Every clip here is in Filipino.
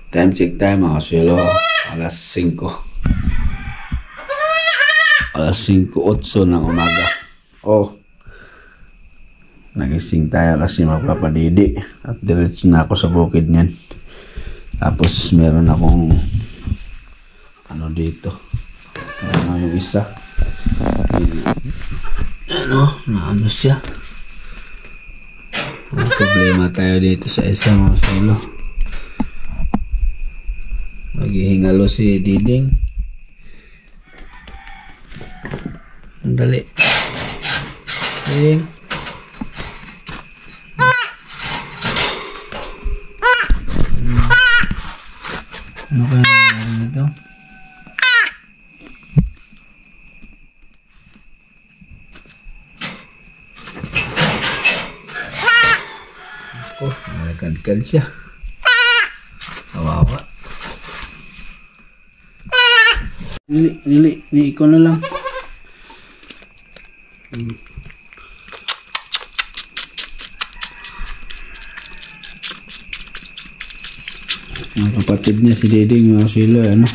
Time check time mga silo. Alas 5. Alas 5:08 ng umaga. Oh. Nagising tayo kasi magpapadidi. At diretso na ako sa bukid niyan. Tapos meron akong ano dito. Ano yung isa. Ano siya. May problema tayo dito sa isa mga silo. Naghihingalo si Diding. Andali. Diding. Ano kaya nangyari nito? Ako, nalagad-gad siya. Kawawa. Nili, ikaw na lang. Ang kapatid niya si Diding mga silo, ano?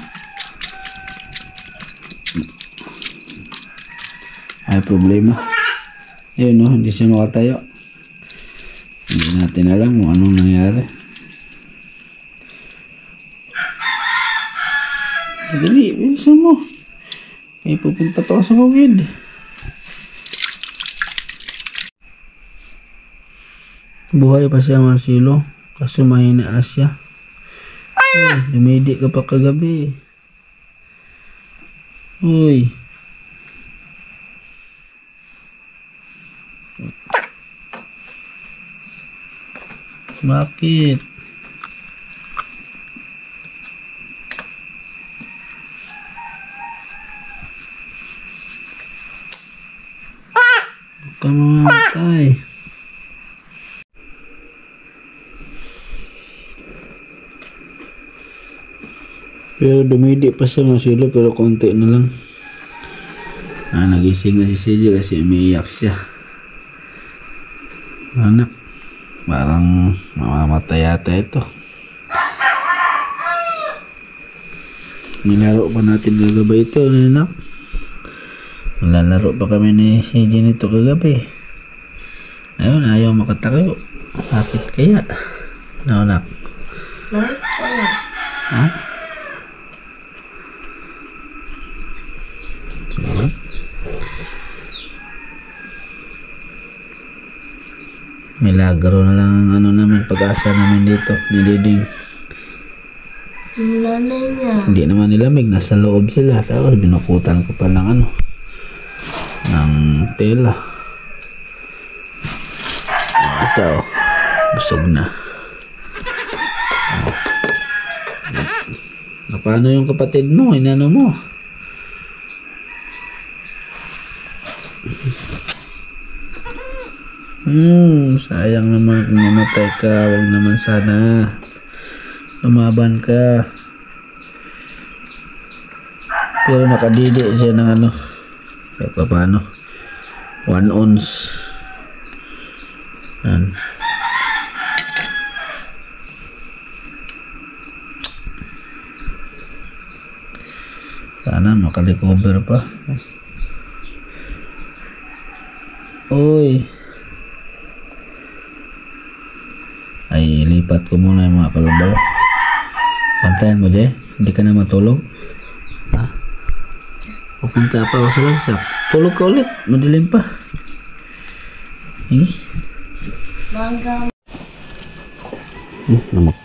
Ay problema. Yun no, hindi siya makatayo. Hindi natin alam kung anong nangyari. Dali, bilisan mo. May pupunta pa ako sa bukid. Buhay pa siya mga silo. Kaso mahina na siya. Dumidi ka pa kagabi. Uy. Bakit? Huwag ka mamamatay. Pero dumidi pa siya mga silo, pero konti na lang. Nagising na si CJ kasi umiiyak siya. Anak, parang mamamatay yata ito. Nilaro pa natin kagabi ito, anak. Lalaro pa kami ni CJ nito kagabi. Ayun, ayaw makatayo. Bakit kaya? Ano, anak? Bakit kaya? Ha? Milagro na lang ang ano namin, pag-asa namin dito ni Diding. Yung nanay niya. Hindi naman nilamig, nasa loob sila. Tapos binukutan ko pa ng ano, ng tela. Isa oh, busog na. Paano yung kapatid mo? Inano mo? Sayang naman kung mamatay ka. Huwag naman sana. Lumaban ka. Pero nakadidi siya ng ano. Kahit pa paano. 1 ounce. Yan. Sana makarecover pa. Uy. Ay, ilipat ko muna yung mga kalabaw. Pantayan mo, Jay. Hindi ka na matulog. Ha? Pupunta pa ako sa lansak. Tulog ka ulit. Madilim pa. Mangga. Namok.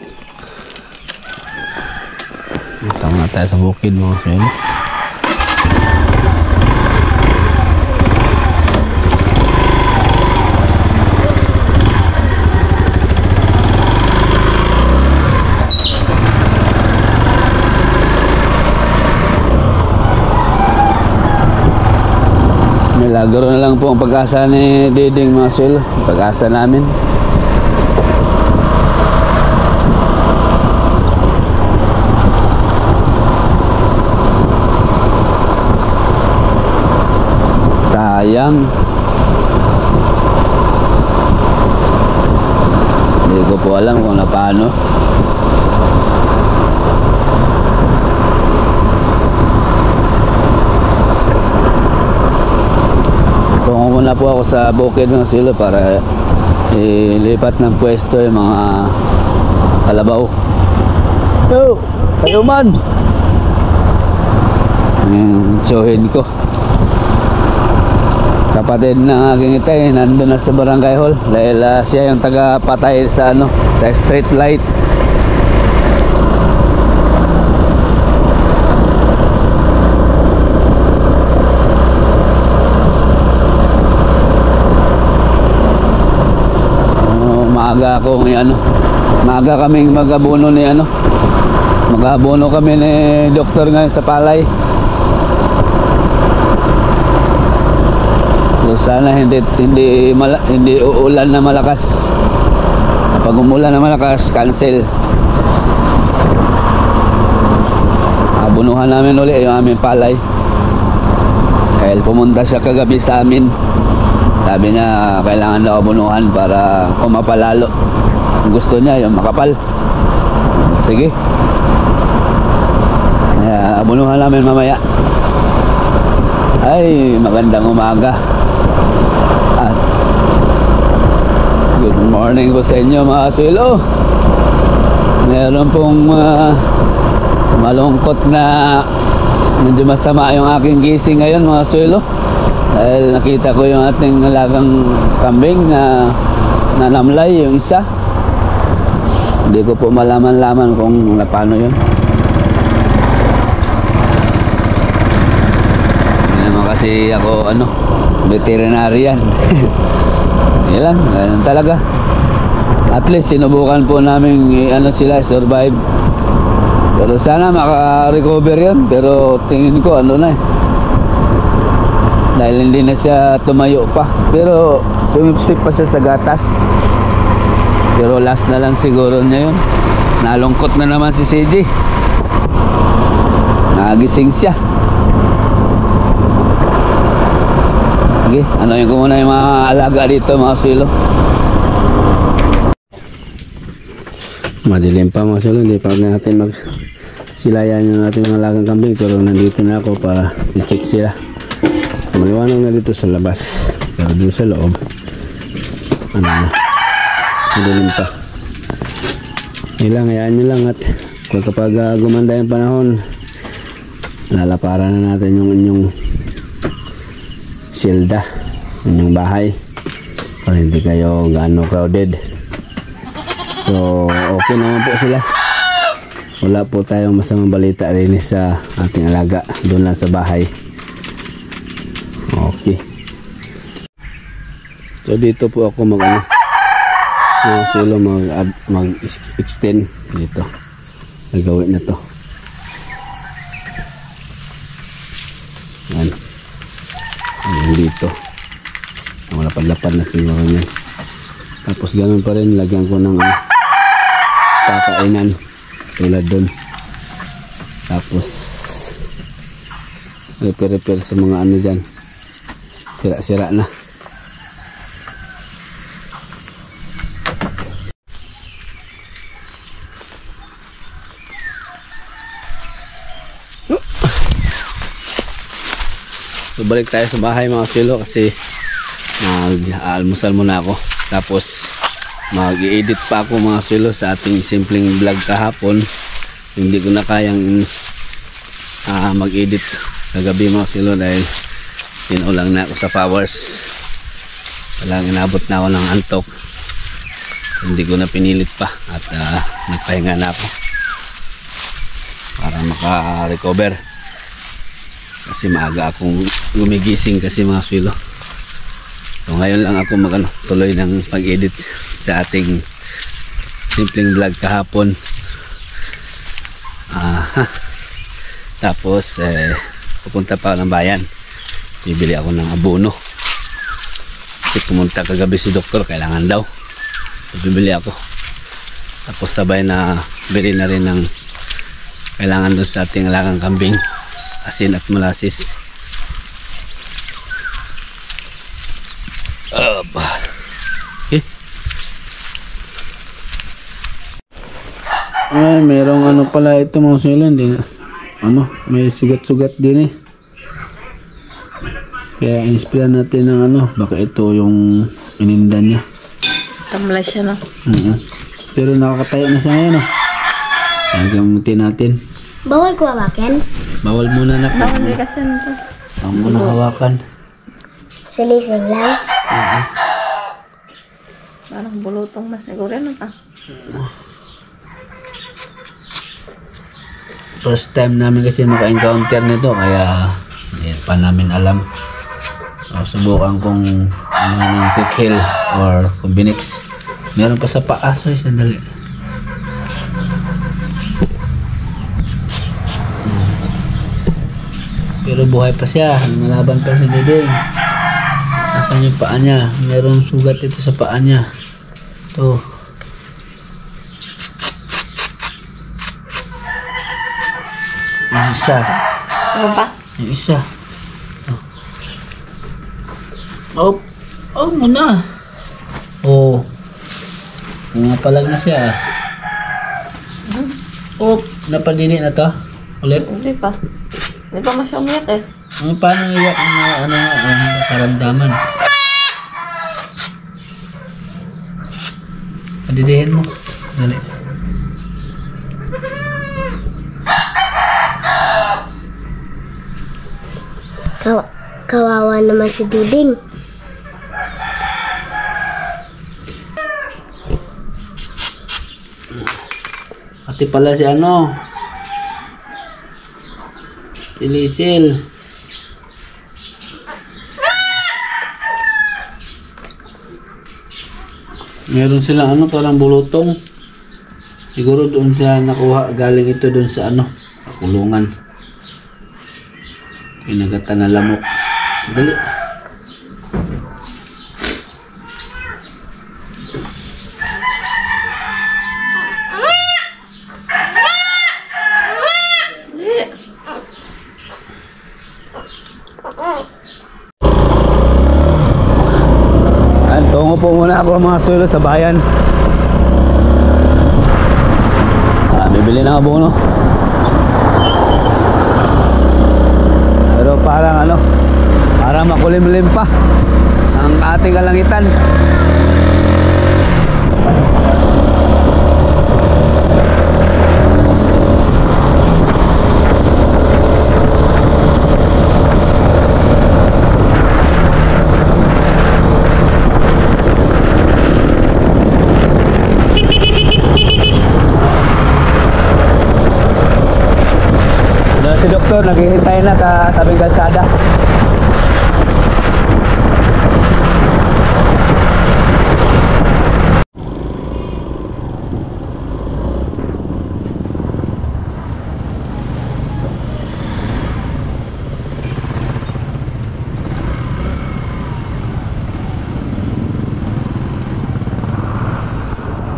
Tama na tayo sa bukid mga silo. Milagro na lang po ang pag-asa ni Diding mga silo. Pag-asa namin. Sayang. Hindi ko po alam kung na paano. muna po ako sa bukid ng silo para ilipat ng pwesto yung mga kalabaw. Yo, kayo man. Yung tsuhin ko. Kapatid ng aking itay, nandun na sa barangay hall dahil siya yung taga-patay sa sa street light. Maaga ako maaga kaming mag-abono ni mag-abono kami ni doktor ngayon sa palay. So sana hindi uulan na malakas. Pag umulan na malakas, cancel. Abunuhan namin uli yung aming palay. Dahil pumunta siya kagabi sa amin. Sabi niya kailangan daw abunuhan para kumapalalo. Gusto niya yung makapal. Sige. Abunuhan namin mamaya. Ay, magandang umaga. At good morning po sa inyo mga swilo. Meron pong malungkot na medyo masama yung aking gising ngayon mga swilo. Dahil nakita ko yung ating alagang kambing na nanamlay yung isa. Hindi ko po malaman-laman kung paano yun. Hindi naman kasi ako veterinarian. Yan, ganun talaga. At least sinubukan po namin sila survive. Pero sana maka-recover yun. Pero tingin ko dahil hindi na siya tumayo pa. Pero sumipsip pa siya sa gatas. Pero last na lang siguro niya yun. Nalungkot na naman si CJ. Nagising siya. Okay, anuhin ko muna yung mga alaga dito mga silo. Madilim pa mga silo. Hindi pa natin magsilayan yung ating mga alagang kambing. Pero nandito na ako para i-check sila. Maliwanag na dito sa labas, pero dito sa loob madilim pa. Hayaan nyo lang at kung kapag gumanda yung panahon, lalaparan na natin yung inyong silda, inyong bahay para hindi kayo gaano crowded. So okay naman po sila, wala po tayong masamang balita rin sa ating alaga doon lang sa bahay. Okay. So dito po ako mag-extend dito. Nagawin na to. Yan. Ayan dito. Malapad-lapad na siguro niyan. Tapos ganun pa rin, lagyan ko ng kakainan tulad dun. Tapos repair sa mga dyan. Sira-sira na. So balik tayo sa bahay mga silo kasi mag-almusal muna ako. Tapos mag-i-edit pa ako mga silo sa ating simpleng vlog kahapon. Hindi ko na kayang mag-edit kagabi mga silo dahil pinulang na ako sa powers. Walang inabot na ako ng antok. Hindi ko na pinilit pa at nagpahinga na ako para maka-recover. Kasi maaga akong gumigising kasi mga swilo. So ngayon lang ako tuloy ng pag-edit sa ating simpleng vlog kahapon. Tapos pupunta pa ako ng bayan. Bibili ako ng abono. Kasi pumunta kagabi si doktor, kailangan daw. So bibili ako. Tapos sabay na bili na rin ng kailangan doon sa ating alagang kambing. Asin at molasses. Okay. Ay, merong pala ito mga silan din. May sugat-sugat din eh. Kaya in-sprayan natin ng ano, baka ito yung ininda niya. Tamlay siya, no? Pero nakakatayo na siya ngayon, oh. Kaya gamutin natin. Bawal ko hawakan. Bawal muna na. Bawal din kasi nito. Bawal muna hawakan. Silisig lang. Parang bulutong na. Siguro yan, ah. First time namin kasi maka-encounter nito, kaya hindi pa namin alam. Subukan kong ano ng quick heal or combinix. Meron pa sa paa, so sandali. Pero buhay pa siya, malaban pa si Dede. Nasaan yung paa niya? Meron sugat ito sa paa niya. Ito. Yung isa. Ano pa? Yung isa. Oh. Oh, muna. Oh. Pumapalag na siya. Oh, napadini na to. Ulit. Hindi pa. Hindi pa masya umiyak eh. Paano iyak ang mga karamdaman? Padidihin mo. Dali. Kawawa naman si Diding. Pati pala si ano. Si Lisil. Meron silang ano, parang bulutong. Siguro doon siya nakuha, galing ito doon sa ano, kulungan. Pinagatan na lamok. Dali. Tungo po muna ako mga sulo sa bayan. Bibili ng abono. Pero parang ano, parang makulimlim pa ang ating kalangitan. Si doktor naghihintay na sa tabing kalsada.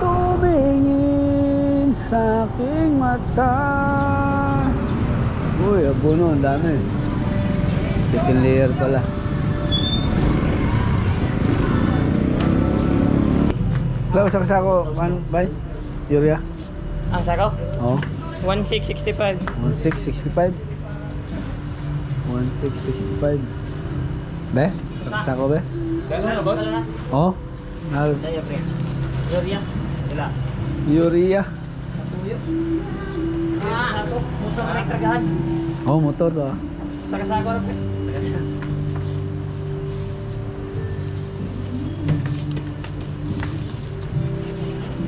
Tumingin sa aking mata. Uy, abono, ang dami. Second layer pala. Wala, sako, bay? Urea? Ah, sako? Oo. 1665. 1665. 1665. Be? Sako, be? Dala na. Oo. Nal. Daya, pre. Urea. Dala. Urea. Ah, ako. Motor na kargahan. Oo, motor to. Saka-sako na, pre. Saka-sako.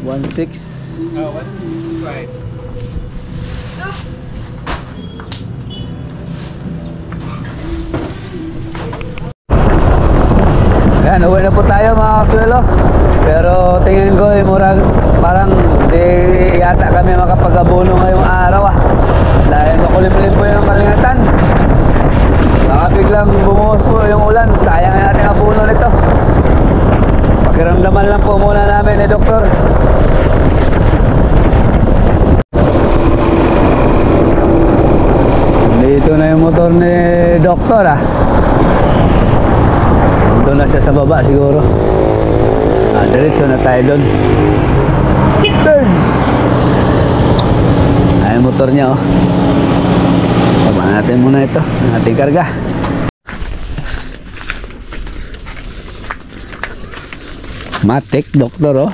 16. Oh, 165. Ayan, uwi na po tayo mga kasuelo. Pero tingin ko parang di yata kami makapag-abono ngayong araw dahil makulimlim po yung kalingatan. Baka biglang bumuhos po yung ulan. Sayang ang ating abono nito. Pakiramdaman lang po muna namin ni Doktor. Dito na yung motor ni Doktor Doon na siya sa baba siguro. Diretso na tayo doon. Ay, motor niya Baba natin muna ito, ang ating karga. Matik, doktor, oh.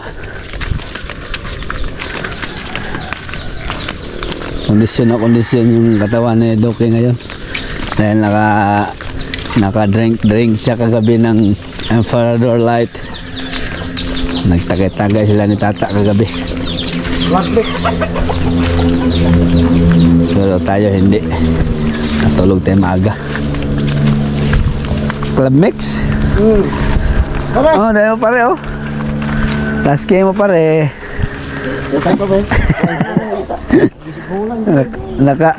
Kondisyon na kondisyon yung katawan ni Doki ngayon. Dahil naka-drink siya kagabi ng infrared light. Nagtagay-tagay sila ni Tata kagabi. Pero tayo hindi. Natulog tayo maaga. Club mix? Oh, dahil mo pare, oh. Tasking mo pare. Naka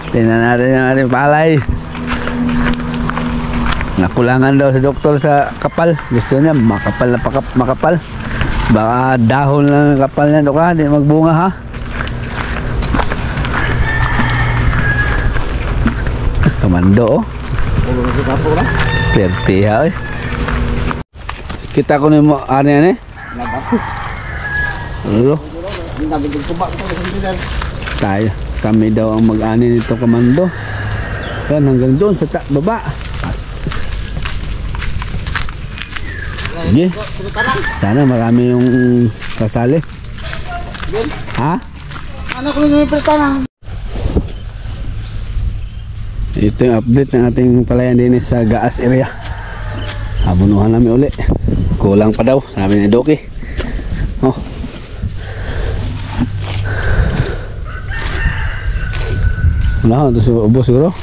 tingnan natin yung ating palay. Nakulangan daw si doktor sa kapal. Gusto niya makapal na makapal. Baka dahon lang ng kapal niya, Doka, hindi magbunga, ha. Kamando, oh. Perti, ha, eh. Kita ko na yung ano. Ano? Tayo. Kami daw ang mag-ani nito, Kamando. Yan, hanggang doon sa baba. Sige. Sana marami yung kasali. Ha? Anak ko yung pertana. Ito yung update ng ating palayan din sa Gaas area. Abunuhan namin uli. Kulang pa daw, sabi ni Doki. Oh. Wala, ito sa ubos siguro.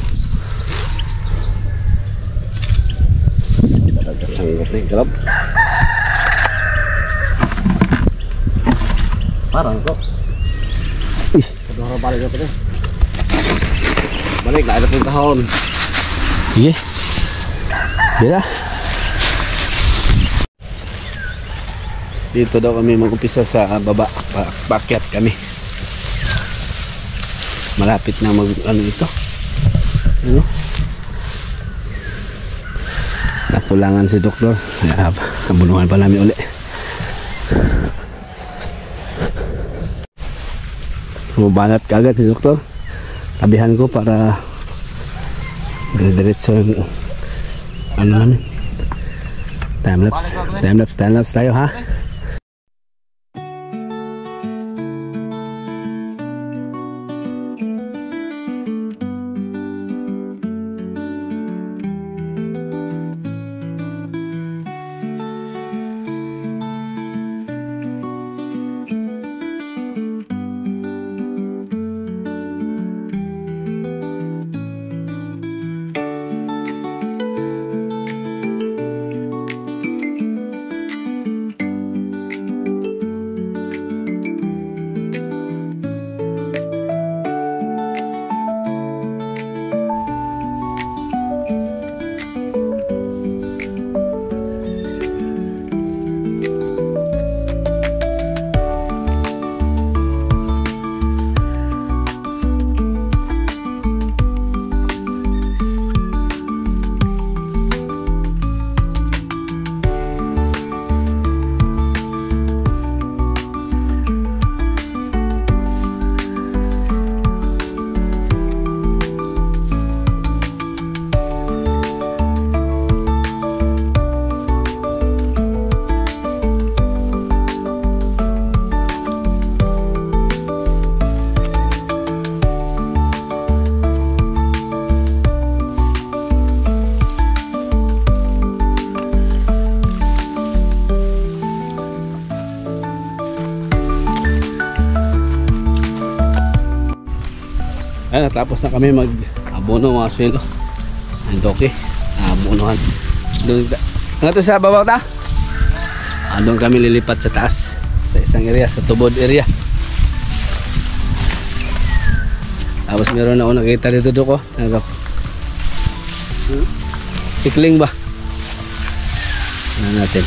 Parang ko. Kedua balik apa deh? Balik lah ada tahun. Sige. Bila. Dito daw kami mag-umpisa sa baba. Paakyat kami. Malapit na ano ito. Ano? Nakulangan si doktor. Kabunuhan pa namin uli. Bumanat kagad si doktor. Tabihan ko para diretso yung ano namin. Time lapse tayo, ha. Ay, natapos na kami mag-abono mga swelo. Ang Doki, abonohan. Doon, ano to sa babaw ta? Doon kami lilipat sa taas. Sa isang area, sa tubod area. Tapos meron na ako nakita dito Doko. Tikling ba? Ano natin?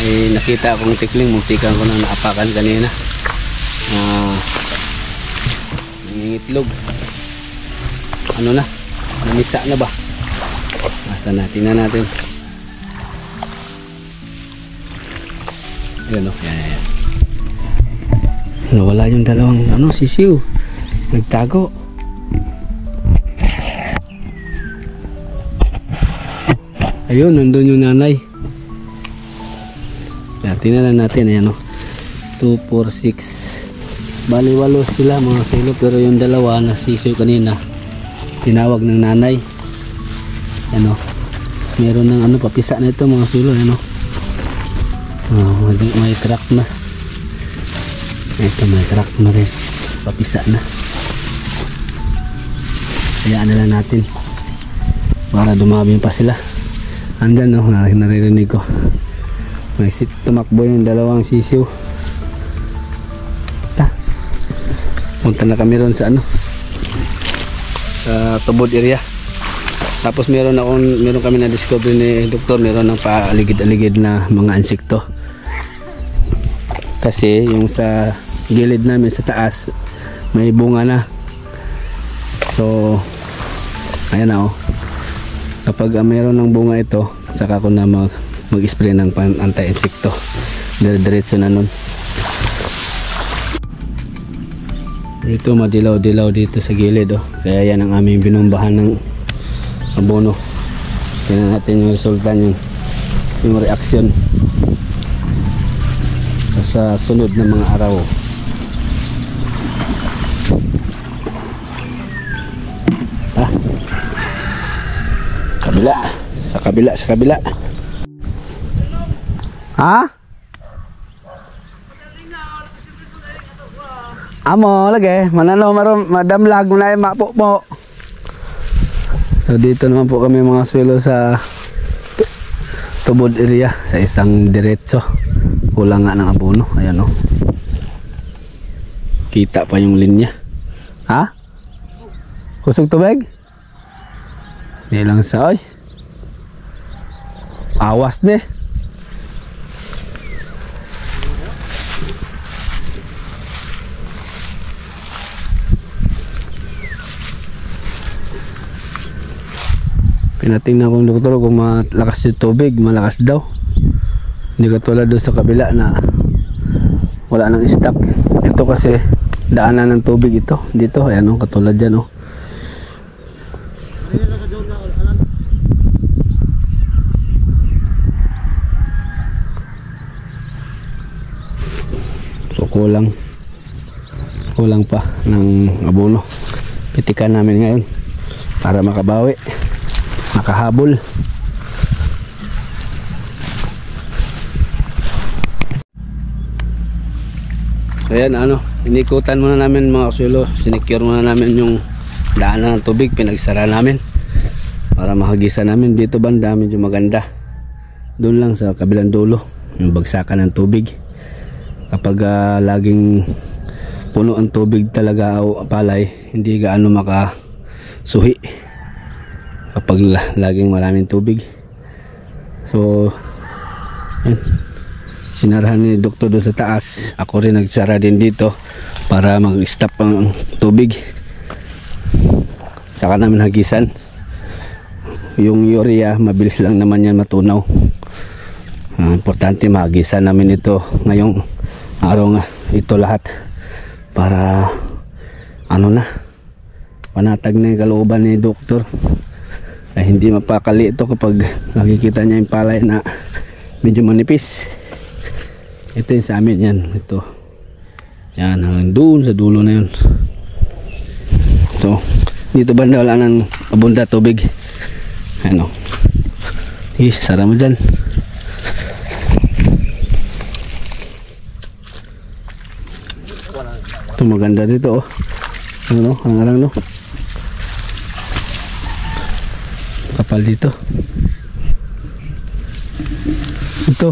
Ay nakita akong tikling. Muntikan ko nang naapakan kanina. Itlog. Ano na? Namisa na ba? Nasa natin na natin. Ayan o. Yan. Nawala yung dalawang sisiw. Nagtago. Ayun, nandun yung nanay. Tingnan natin, ayan o. 2, 4, 6. Bali 8 sila mga silo, pero yung dalawa na sisiyo kanina tinawag ng nanay. Ano, meron ng ano, papisa na ito mga silo, ano. May crack na. Ito may crack na rin, papisa na. Hayaan na lang natin para dumami pa sila. Andyan, no, naririnig ko tumakbo yung dalawang sisiyo. Punta na kami ron sa ano, sa Tubod area. Tapos meron kami na discover ni doktor, meron ng paaligid-aligid na mga insekto. Kasi yung sa gilid namin sa taas may bunga na. So ayan na, oh. Kapag meron ng bunga ito, saka ko na mag-spray ng anti-insekto. Diretso na nun. Ito madilaw-dilaw dito sa gilid, oh. Kaya yan ang aming binumbahan ng abono. Tingnan natin yung resulta, yung reaksyon sa sunod na mga araw. Sa kabila. Ha? Amo lagi, manano madam lag na mapo po. So dito naman po kami mga swelo sa Tubod area, sa isang diretso. Kulang nga ng abono, ayan o. Kita pa yung linya. Ha? Kusog tubig? Hindi lang sa oy. Awas deh. Pinatingnan ko ng doktor kung malakas yung tubig, malakas daw. Hindi katulad doon sa kabila na wala nang stock. Ito kasi daanan ng tubig ito. Dito, ayan o, katulad dyan o. So kulang pa ng abono. Pitikan namin ngayon para makabawi, makahabol. So yan, inikutan muna namin mga kasulo. Sinicure muna namin yung daanan ng tubig, pinagsara namin para mahagisa namin. Dito banda medyo maganda, doon lang sa kabilang dulo yung bagsakan ng tubig. Kapag laging puno ang tubig talaga o palay, hindi gaano makasuhi kapag laging maraming tubig. So yan, sinarahan ni doktor doon sa taas. Ako rin nagsara din dito para mag-stop ang tubig. Saka namin hagisan. Yung urea mabilis lang naman yan matunaw. Importante mahagisan namin ito ngayong araw nga ito lahat para panatag na yung kalooban ni doktor. Ay hindi mapakali ito kapag nakikita niya yung palay na medyo manipis. Ito yung sa amin yan. Ito. Yan, hanggang doon sa dulo na yun. So, dito banda wala nang abunda tubig. Ano. Sara mo dyan. Ito maganda dito, oh. Ang alang, no? Kapal dito. Ito.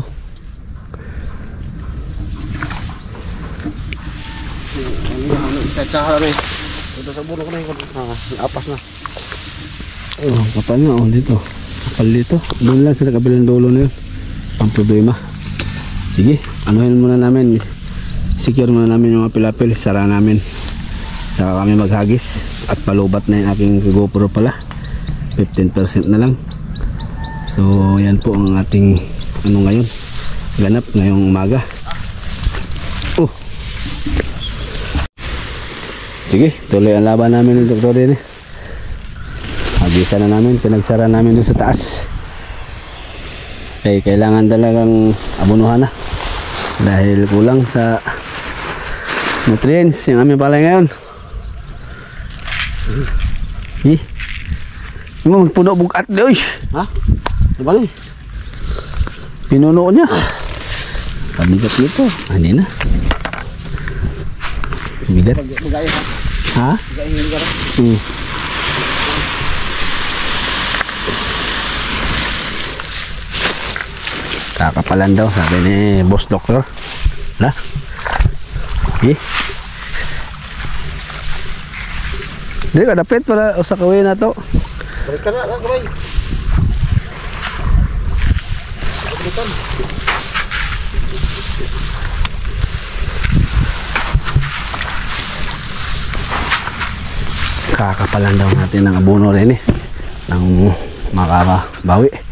Cacahan eh. Ito sa bulo ko na yung apas na. Oh, kapal na, oh, dito. Kapal dito. Doon lang sa kabilang dulo na yun ang problema. Sige, anuhin muna namin. Secure muna namin yung mga pilapil. Sara namin. Saka kami maghagis. At palubat na yung aking GoPro pala. 15% na lang. So yan po ang ating ngayon. Ganap ngayong umaga. Sige, tuloy ang laban namin ng doktor din. Hagisan na namin, pinagsara namin doon sa taas Kaya kailangan talagang abunuhan na. Dahil kulang sa nutrients yung aming palay ngayon. Mo magpuno bugat di oy. Ha? Diba ni? Pinuno niya. Pabigat dito. Ani na. Bigat. Bagay ha? Ha? Bagay hindi ka rin. Kakapalan daw sabi ni boss doktor. Lah. Dili ka dapit para usa ka way na to. Balik ka na lang kamay. Balikan. Kakapalan daw natin ng abono rin ng makabawi.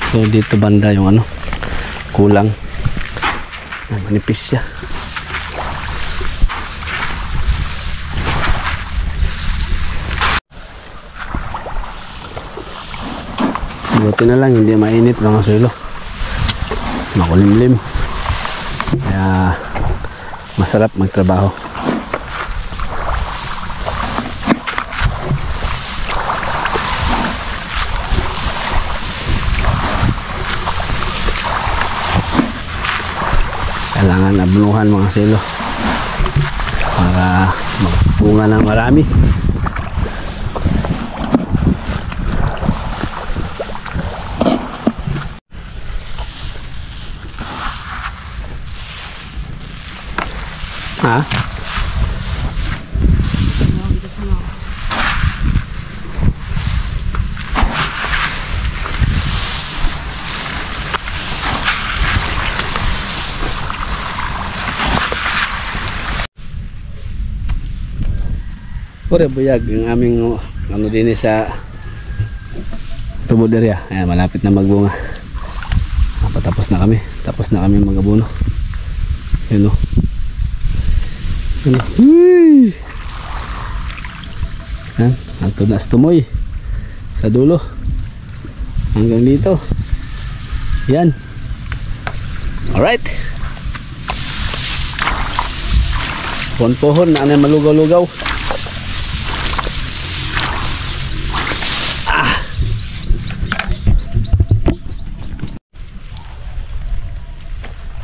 So dito banda yung ano kulang, manipis siya. Buti na lang hindi mainit mga sulo, makulimlim, kaya masarap magtrabaho. Kailangan abnuhan mga silo para magbunga ng marami. Ha? Pure buyag yung aming ano din sa tubod area. Ayan, malapit na magbunga. Tapos na kami. Tapos na kami mag-abono. Yun o. Yan. Anto na tumoy sa dulo. Hanggang dito. Yan. Alright. Pohon-pohon na anay malugaw-lugaw.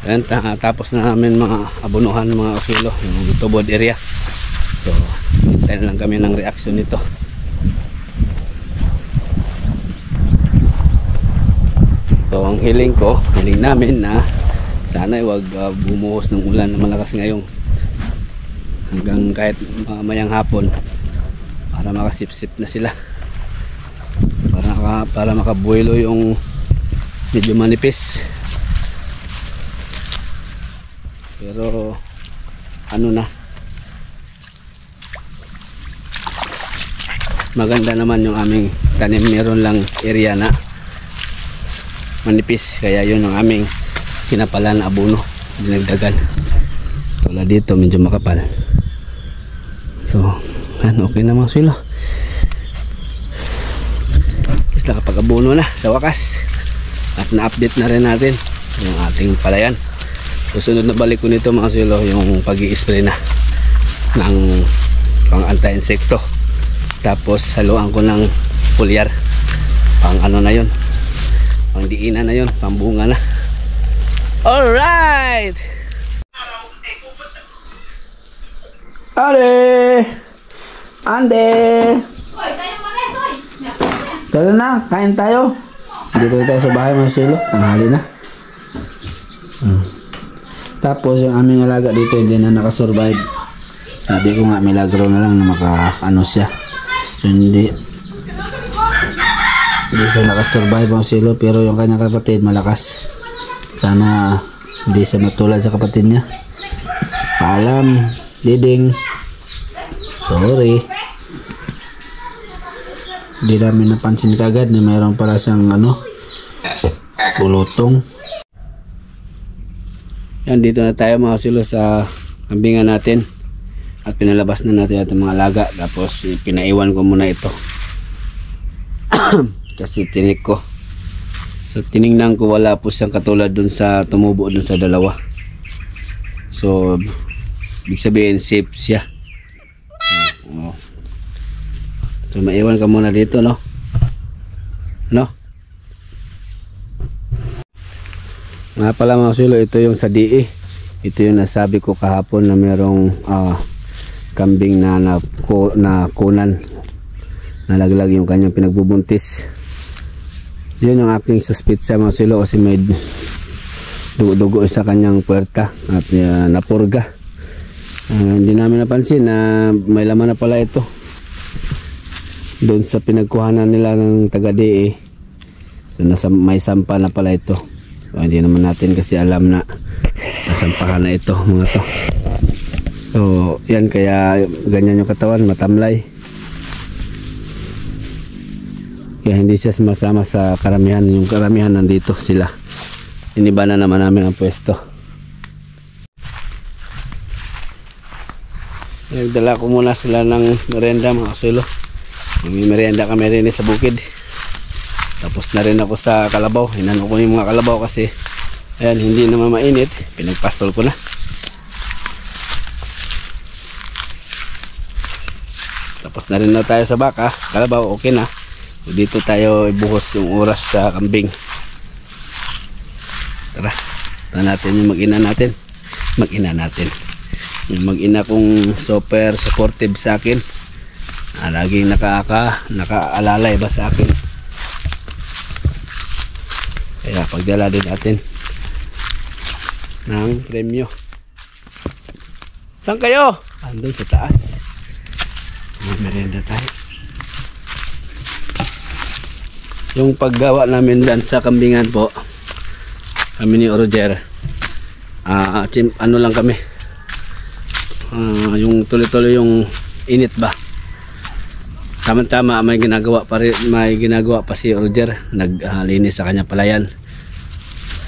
Ayan, tapos na namin mga abunuhan mga kilo yung tubod area. So hintayin lang kami ng reaction nito. So ang hiling namin na sana wag bumuhos ng ulan na malakas ngayong hanggang kahit mayang hapon para makasipsip na sila, para makabuelo yung medyo manipis. Pero ano na, maganda naman yung aming tanim. Meron lang area na manipis, kaya yun ang aming kinapalan na abono, dinagdagan. Tulad dito medyo makapal. So okay naman sila. Is nakapag-abono na sa wakas at na-update na rin natin yung ating palayan. Susunod na balik ko nito mga silo yung pag-i-spray na ng pang anti-insekto, tapos saluan ko ng foliar pang ano na yun, pang diinan na yun, pang bunga na. Alright, are ande tara na, kain tayo dito tayo sa bahay mga silo, tanghali na. Tapos yung aming alaga dito hindi na nakasurvive. Sabi ko nga milagro na lang na maka-ano siya. So hindi siya nakasurvive ang silo, pero yung kanyang kapatid malakas. Sana hindi siya matulad sa kapatid niya. Paalam, Diding. Sorry. Hindi namin napansin kagad na mayroon pala siyang ano, pulutong. Yan, dito na tayo mga kasulo sa kambingan natin. At pinalabas na natin ating mga alaga. Tapos pinaiwan ko muna ito. Kasi tinik ko. So tiningnan ko, wala po siyang katulad dun sa tumubo dun sa dalawa. So ibig sabihin safe siya. So maiwan ka muna dito, no? No? Nga pala mga kasulo, ito yung sa DE. Ito yung nasabi ko kahapon na merong kambing na kunan, nalaglag yung kanyang pinagbubuntis. Yun yung aking suspitsa mga kasulo, kasi may dugo sa kanyang puwerta at napurga. Hindi namin napansin na may laman na pala ito doon sa pinagkuhanan nila ng taga-DE. So may sampa na pala ito. So, hindi naman natin kasi alam na nasampahan na ito mga to. So yan, kaya ganyan yung katawan, matamlay. Kaya hindi siya sumasama sa karamihan. Yung karamihan nandito sila. Iniba na naman namin ang pwesto. Nagdala ko muna sila ng merienda mga kasulo. May merienda kami rin sa bukid. Tapos na rin ako sa kalabaw. Hinano ko yung mga kalabaw kasi ayan, hindi naman mainit. Pinagpastol ko na. Tapos na rin na tayo sa baka. Kalabaw okay na. So, dito tayo ibuhos yung oras sa kambing. Tara, tara natin yung mag-ina natin. Mag-ina natin. Yung mag-ina kong super supportive sa akin. Laging nakaalalay ba sa akin. Kaya pagdala din natin ng premyo. Saan kayo? Andun sa taas. May merienda tayo. Yung paggawa namin dan sa kambingan po, kami ni Roger, ano lang kami, yung tuloy-tuloy yung init ba. Tama-tama may ginagawa pa si Roger, naglinis sa kanya palayan.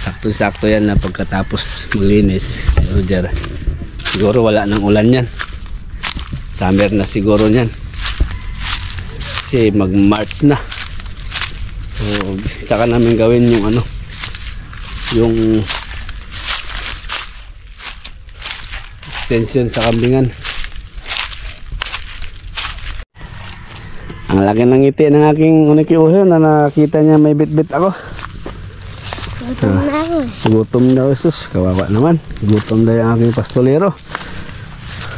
Sakto-sakto yan na pagkatapos maglinis si Roger. Siguro wala nang ulan yan. Summer na siguro yan. Kasi mag-March na. So, saka namin gawin yung yung extension sa kambingan. Ang laki ng ngiti ng aking unikiuho na nakita niya may bit-bit ako. Gutom na ako. Gutom daw, sus. Kawawa naman. Gutom daw yung aking pastolero.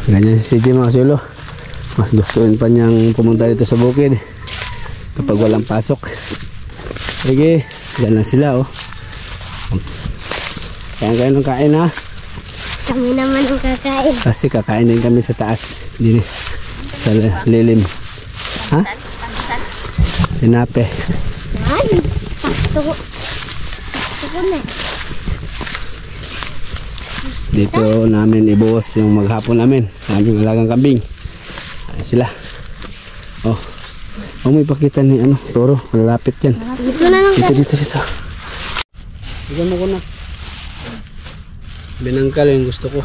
Ganyan si CJ mga kasulo. Mas gustuin pa niyang pumunta dito sa bukid kapag walang pasok. Sige, dyan lang sila oh. Kaya kayo nung kain ha. Kami naman ang kakain. Kasi kakain din kami sa taas. Dini, sa lilim. Ha? Tinape. Ay, pasto ko na. Dito namin ibuhos yung maghapon namin. Aming alagang kambing. Ayan sila. Oh, may pakita ni toro. Malapit yan. Dito na lang. Dito. Bigyan mo ko na. Binangkal yung gusto ko.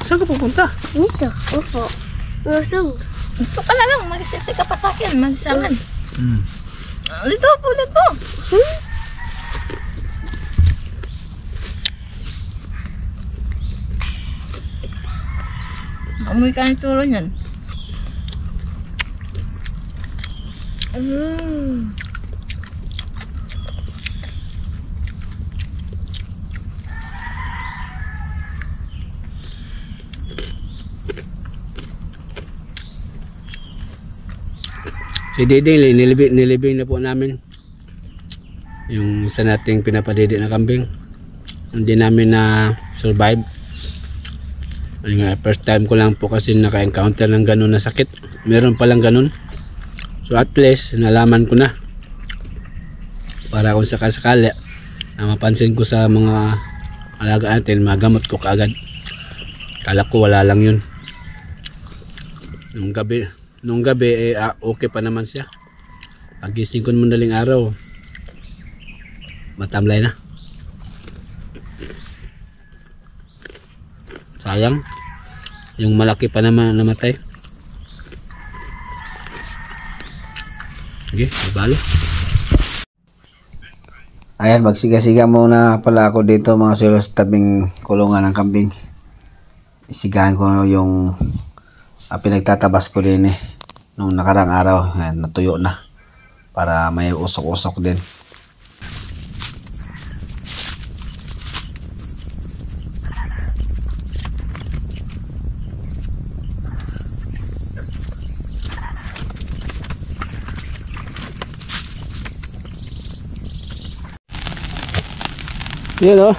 Saan ka pupunta? Dito. Opo. Usog. Gusto ka na lang, mag-sexy ka pa sa akin, magsangan. Dito po, dito. Amoy ka ng turo niyan. Si Diding, nilibing na po namin yung isa nating pinapadidi na kambing. Hindi namin na survive. First time ko lang po kasi naka-encounter ng ganun na sakit. Meron palang ganun. So at least nalaman ko na, para kung sakasakali na mapansin ko sa mga alaga natin, magamot ko kaagad. Kala ko wala lang yun. Nung gabi okay pa naman siya. Pagising ko madaling araw, matamlay na. sayang. Yung malaki pa naman namatay. Okay, bali. Ayan, magsiga-siga muna pala ako dito mga sulo sa tabing kulungan ng kambing. Isigahan ko yung pinagtatabas ko din nung nakarang araw. Ayan, natuyo na para may usok-usok din. Yun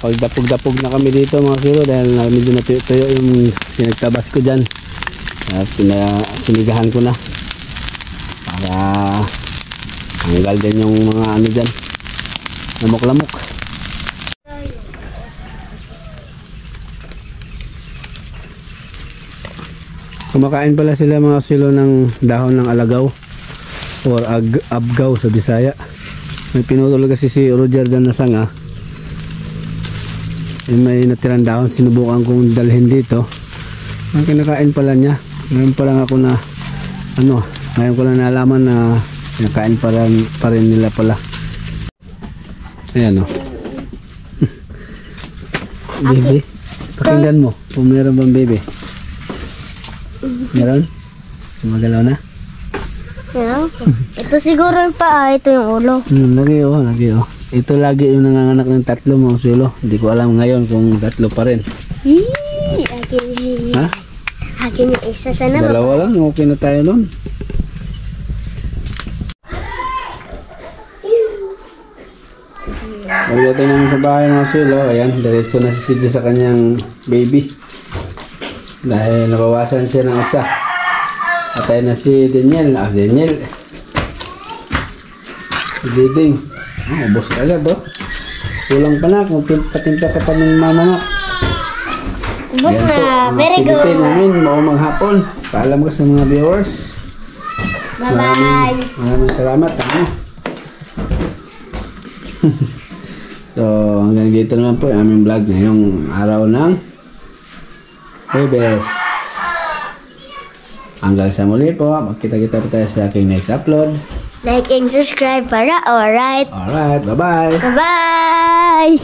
pagdapog-dapog na kami dito mga kilo dahil medyo natuyo yung pinagtabas ko dyan. Sinigahan ko na para hanggal din yung mga ano dyan, lamok-lamok. Kumakain pala sila mga kilo ng dahon ng alagaw or abgaw sa Bisaya. May pinutol kasi si Roger dyan na sanga. May natirang dahon, sinubukan kong dalhin dito. Ang kinakain pala niya. Ngayon pa lang ako na ngayon ko lang nalaman na kinakain pa rin nila pala. Ayan Baby, pakinggan mo kung meron bang baby. Meron? Magalaw na? Yan. Ito siguro yung paa, ito yung ulo. Lagi. Ito lagi yung nanganganak ng 3 mga sulo. Hindi ko alam ngayon kung 3 pa rin. Akin. Ha? Akin yung isa. Sana Dalawa lang, okay na tayo nun. Pagdating namin sa bahay mga sulo, ayan, diretso na si Sidja sa kanyang baby. Dahil nabawasan siya ng isa. Patay na si Daniel. Daniel. Si Diding. Ubos ka agad Kulang pa na kung patimpla ka pa ng mama. ubos na. Very good. Pilitin namin, maghapon. Paalam ka sa mga viewers. Bye-bye. Maraming salamat. So, hanggang dito naman po yung aming vlog ngayong araw ng Huwebes. Hanggang sa muli po, magkita-kita po tayo sa aking next upload. Like and subscribe para alright. Alright, bye-bye! Bye-bye.